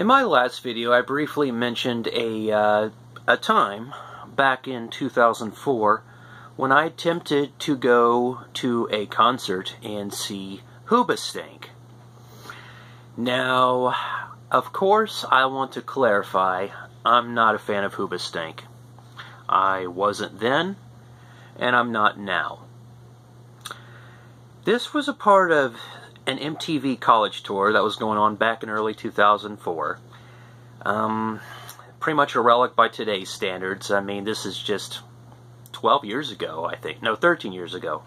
In my last video, I briefly mentioned a time back in 2004 when I attempted to go to a concert and see Hoobastank. Now, of course, I want to clarify, I'm not a fan of Hoobastank. I wasn't then, and I'm not now. This was a part of an MTV college tour that was going on back in early 2004. Pretty much a relic by today's standards. I mean, this is just 12 years ago, I think. No, 13 years ago.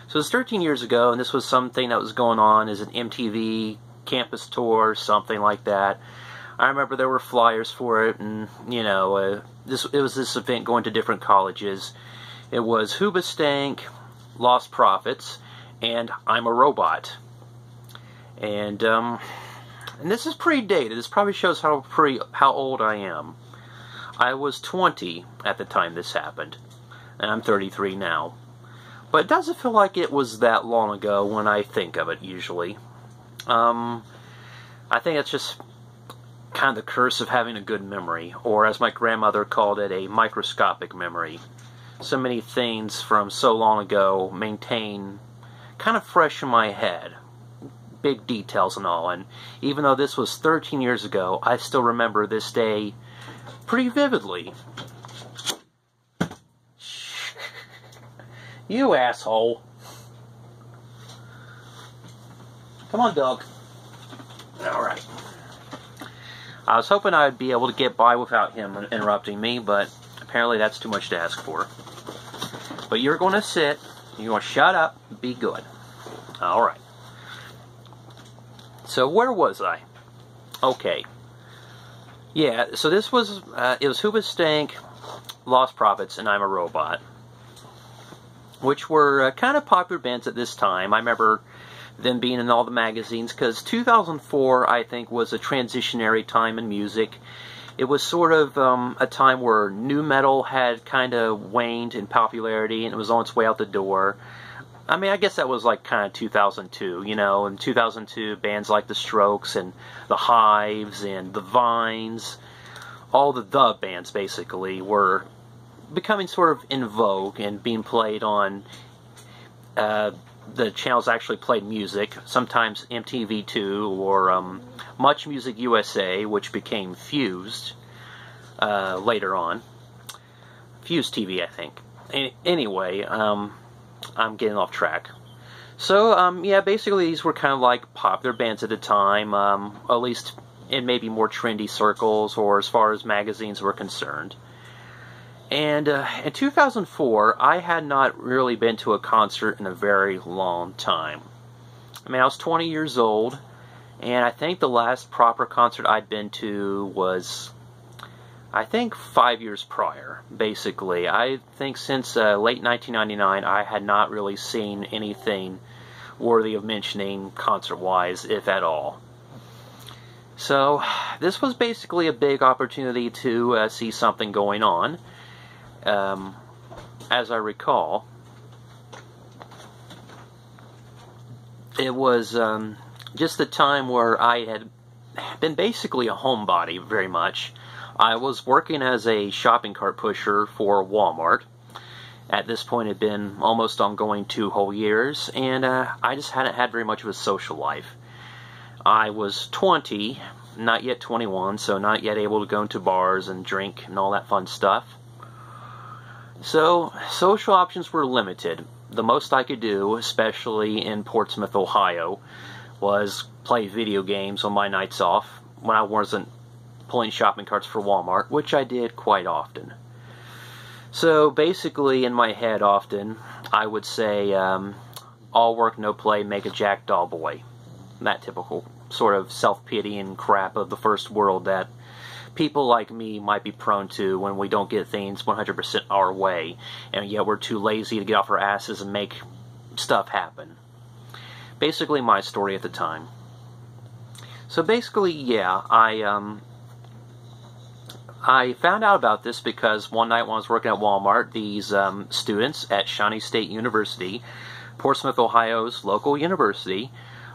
So it was 13 years ago, and this was something that was going on as an MTV campus tour, something like that. I remember there were flyers for it, and, you know, it was this event going to different colleges. It was Hoobastank, Lost Prophets, and I'm a Robot. And this is pretty dated. This probably shows how old I am. I was 20 at the time this happened, and I'm 33 now. But it doesn't feel like it was that long ago when I think of it, usually. I think it's just kind of the curse of having a good memory, or as my grandmother called it, a microscopic memory. So many things from so long ago maintain kind of fresh in my head. Big details and all, and even though this was 13 years ago, I still remember this day pretty vividly. You asshole. Come on, dog. Alright. I was hoping I'd be able to get by without him interrupting me, but apparently that's too much to ask for. But you're going to sit, you're going to shut up, be good. Alright. So where was I? Okay. Yeah, so this was, it was Hoobastank, Lost Prophets, and I'm a Robot, which were kind of popular bands at this time. I remember them being in all the magazines, because 2004, I think, was a transitionary time in music. It was sort of a time where nu metal had kind of waned in popularity, and it was on its way out the door. I mean, I guess that was like kind of 2002, you know. In 2002, bands like The Strokes and The Hives and The Vines, all the bands basically, were becoming sort of in vogue and being played on the channels that actually played music, sometimes MTV2 or Much Music USA, which became Fused later on. Fused TV, I think. Anyway, I'm getting off track. So, yeah, basically these were kind of like popular bands at the time, at least in maybe more trendy circles or as far as magazines were concerned. And in 2004, I had not really been to a concert in a very long time. I mean, I was 20 years old, and I think the last proper concert I'd been to was, I think, 5 years prior, basically. I think since late 1999, I had not really seen anything worthy of mentioning concert-wise, if at all. So, this was basically a big opportunity to see something going on. As I recall, it was just the time where I had been basically a homebody very much. I was working as a shopping cart pusher for Walmart. At this point, it had been almost ongoing 2 whole years, and I just hadn't had very much of a social life. I was 20, not yet 21, so not yet able to go into bars and drink and all that fun stuff. So, social options were limited. The most I could do, especially in Portsmouth, Ohio, was play video games on my nights off when I wasn't pulling shopping carts for Walmart, which I did quite often. So, basically, in my head often, I would say, all work, no play, make a jackdaw boy. That typical sort of self-pitying crap of the first world that people like me might be prone to when we don't get things 100% our way, and yet we're too lazy to get off our asses and make stuff happen. Basically my story at the time. So basically, yeah, I found out about this because one night when I was working at Walmart, these students at Shawnee State University, Portsmouth, Ohio's local university,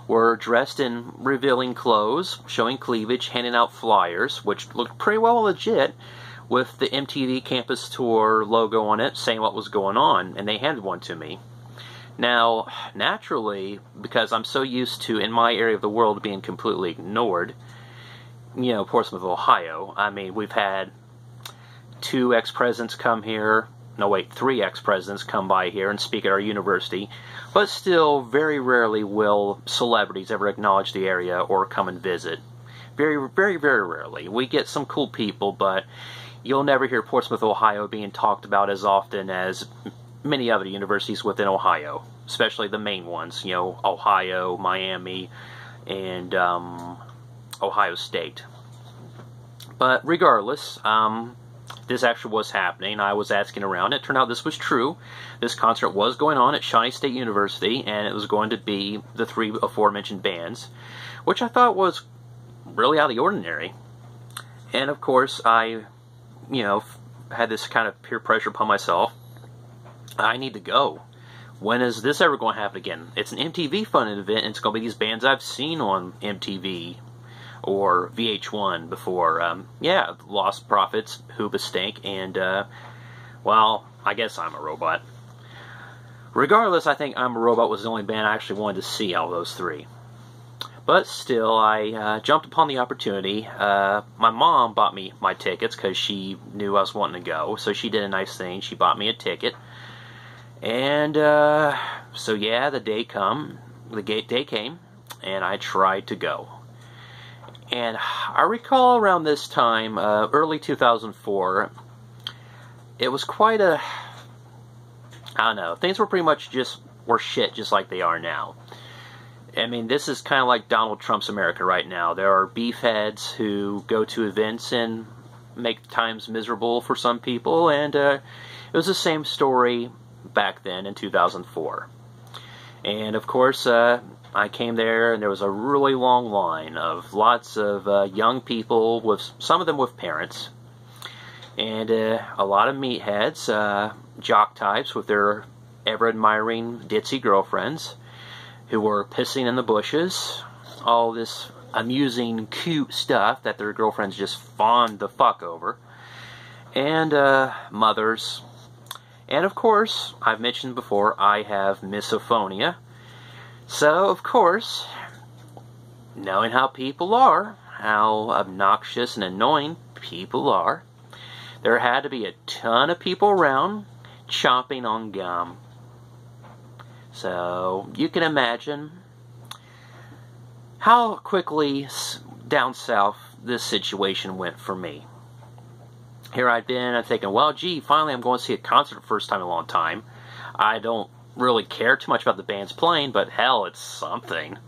were dressed in revealing clothes, showing cleavage, handing out flyers, which looked pretty well legit, with the MTV Campus Tour logo on it, saying what was going on, and they handed one to me. Now, naturally, because I'm so used to, in my area of the world, being completely ignored, you know, Portsmouth, Ohio, I mean, we've had 2 ex-presidents come here, no wait, 3 ex-presidents come by here and speak at our university, but still, very rarely will celebrities ever acknowledge the area or come and visit. Very, very, very rarely. We get some cool people, but you'll never hear Portsmouth, Ohio being talked about as often as many other universities within Ohio, especially the main ones, you know, Ohio, Miami, and Ohio State. But regardless, this actually was happening. I was asking around. It turned out this was true. This concert was going on at Shawnee State University, and it was going to be the 3 aforementioned bands, which I thought was really out of the ordinary. And of course, I, you know, had this kind of peer pressure upon myself. I need to go. When is this ever going to happen again? It's an MTV funded event, and it's going to be these bands I've seen on MTV or VH1 before. Yeah, Lost Prophets, Hoobastank, and, well, I guess I'm a Robot. Regardless, I think I'm a Robot was the only band I actually wanted to see out of those 3. But still, I jumped upon the opportunity. My mom bought me my tickets because she knew I was wanting to go, so she did a nice thing. She bought me a ticket. And, so yeah, the day came, and I tried to go. And I recall around this time, early 2004, it was quite a, I don't know, things were pretty much were shit just like they are now. I mean, this is kind of like Donald Trump's America right now. There are beefheads who go to events and make times miserable for some people, and it was the same story back then in 2004. And of course, I came there, and there was a really long line of lots of young people, with some of them with parents, and a lot of meatheads, jock types with their ever-admiring ditzy girlfriends, who were pissing in the bushes, all this amusing, cute stuff that their girlfriends just fawned the fuck over, and mothers. And of course, I've mentioned before, I have misophonia. So, of course, knowing how people are, how obnoxious and annoying people are, there had to be a ton of people around chomping on gum. So, you can imagine how quickly down south this situation went for me. Here I'd been, I'm thinking, well, gee, finally I'm going to see a concert for the first time in a long time. I don't really care too much about the bands playing, but hell, it's something.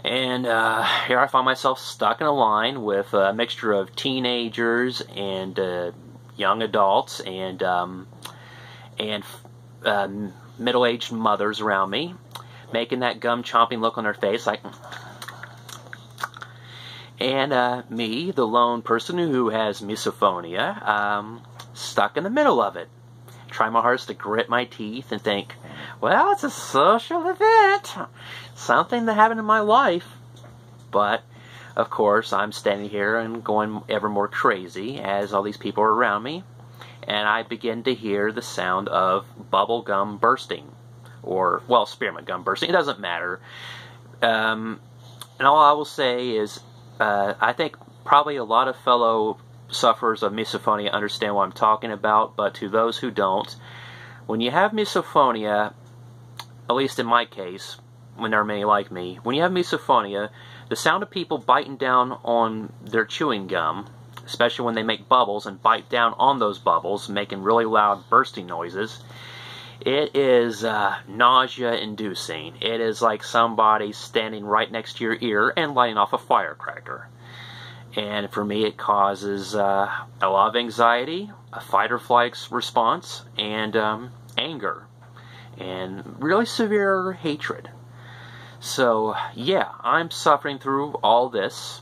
And here I find myself stuck in a line with a mixture of teenagers and young adults and middle-aged mothers around me, making that gum-chomping look on their face, like... And me, the lone person who has misophonia, stuck in the middle of it. Try my hardest to grit my teeth and think, well, it's a social event. Something that happened in my life. But, of course, I'm standing here and going ever more crazy as all these people are around me. And I begin to hear the sound of bubble gum bursting. Or, well, spearmint gum bursting. It doesn't matter. And all I will say is, I think probably a lot of fellow sufferers of misophonia understand what I'm talking about, but to those who don't, when you have misophonia, at least in my case, when there are many like me, when you have misophonia, the sound of people biting down on their chewing gum, especially when they make bubbles and bite down on those bubbles, making really loud bursting noises, it is nausea-inducing. It is like somebody standing right next to your ear and lighting off a firecracker. And for me, it causes a lot of anxiety, a fight-or-flight response, and anger, and really severe hatred. So, yeah, I'm suffering through all this.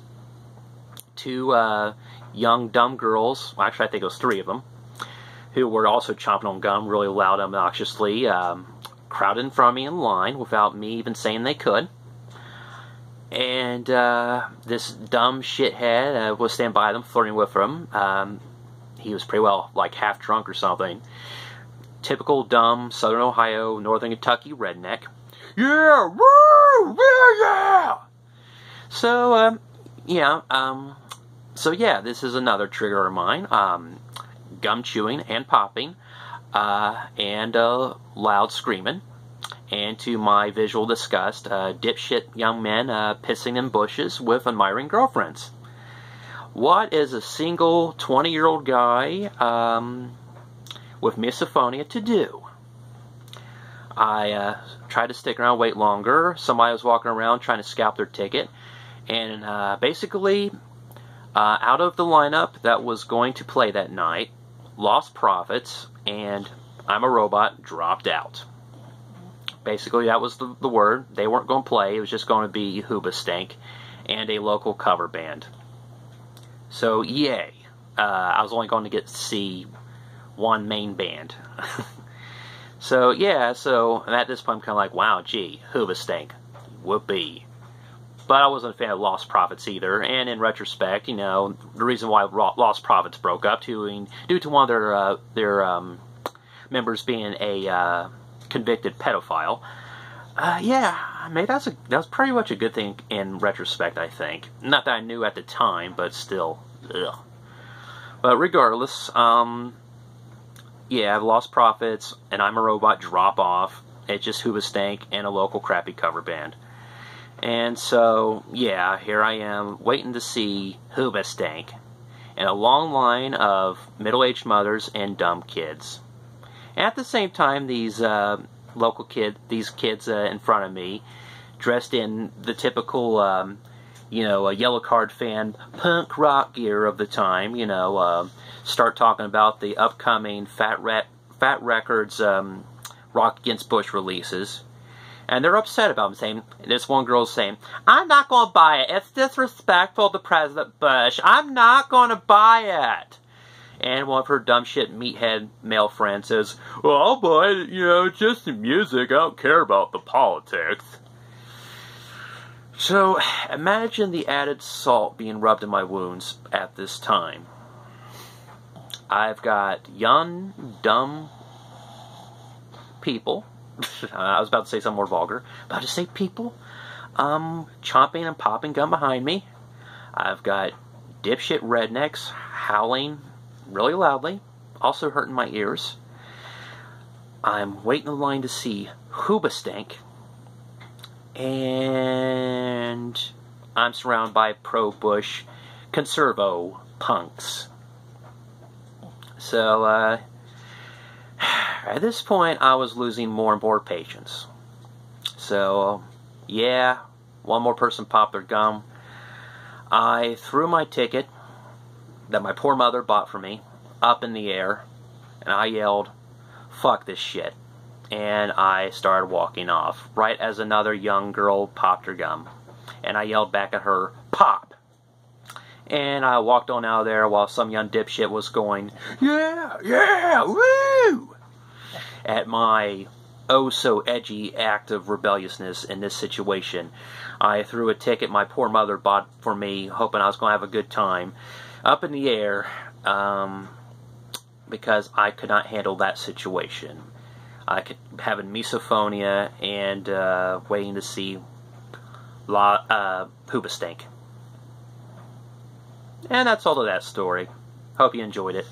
2 young, dumb girls, well, actually I think it was 3 of them, who were also chomping on gum really loud, obnoxiously, crowded in front of me in line without me even saying they could. And this dumb shithead was standing by them, flirting with them. He was pretty well like half drunk or something. Typical dumb Southern Ohio, Northern Kentucky redneck. Yeah, woo, yeah. So this is another trigger of mine. Gum chewing and popping, and loud screaming. And to my visual disgust, dipshit young men pissing in bushes with admiring girlfriends. What is a single 20-year-old guy with misophonia to do? I tried to stick around, wait longer. Somebody was walking around trying to scalp their ticket. And basically, out of the lineup that was going to play that night, Lost Prophets and I'm a Robot dropped out. Basically, that was the word. They weren't going to play. It was just going to be Hoobastank and a local cover band. So, yay. I was only going to get to see one main band. So, yeah, and at this point, I'm kind of like, wow, gee, Hoobastank. Whoopee. But I wasn't a fan of Lost Prophets either. And in retrospect, the reason why Lost Prophets broke up due to one of their members being a convicted pedophile. Maybe that was pretty much a good thing in retrospect, I think. Not that I knew at the time, but still, ugh. But regardless, Lost Prophets and I'm a Robot drop off. It's just Hoobastank and a local crappy cover band. And so, here I am waiting to see Hoobastank and a long line of middle-aged mothers and dumb kids. And at the same time, these kids in front of me, dressed in the typical, a yellow card fan punk rock gear of the time, start talking about the upcoming Fat Records Rock Against Bush releases. And they're upset about them, saying, this one girl's saying, I'm not going to buy it. It's disrespectful to President Bush. I'm not going to buy it. And one of her dumb shit meathead male friends says, well, I'll buy it, it's just the music. I don't care about the politics. So, imagine the added salt being rubbed in my wounds at this time. I've got young, dumb people. I was about to say something more vulgar. About to say people. Chomping and popping gum behind me. I've got dipshit rednecks howling really loudly. Also hurting my ears. I'm waiting in line to see Hoobastank. And I'm surrounded by pro-Bush conservo punks. So, at this point, I was losing more and more patience. So, one more person popped their gum. I threw my ticket that my poor mother bought for me up in the air, and I yelled, fuck this shit. And I started walking off, right as another young girl popped her gum. And I yelled back at her, pop! And I walked on out of there while some young dipshit was going, yeah, woo! At my oh-so-edgy act of rebelliousness in this situation. I threw a ticket my poor mother bought for me, hoping I was going to have a good time, up in the air, because I could not handle that situation. I could having misophonia and waiting to see Hoobastank. And that's all of that story. Hope you enjoyed it.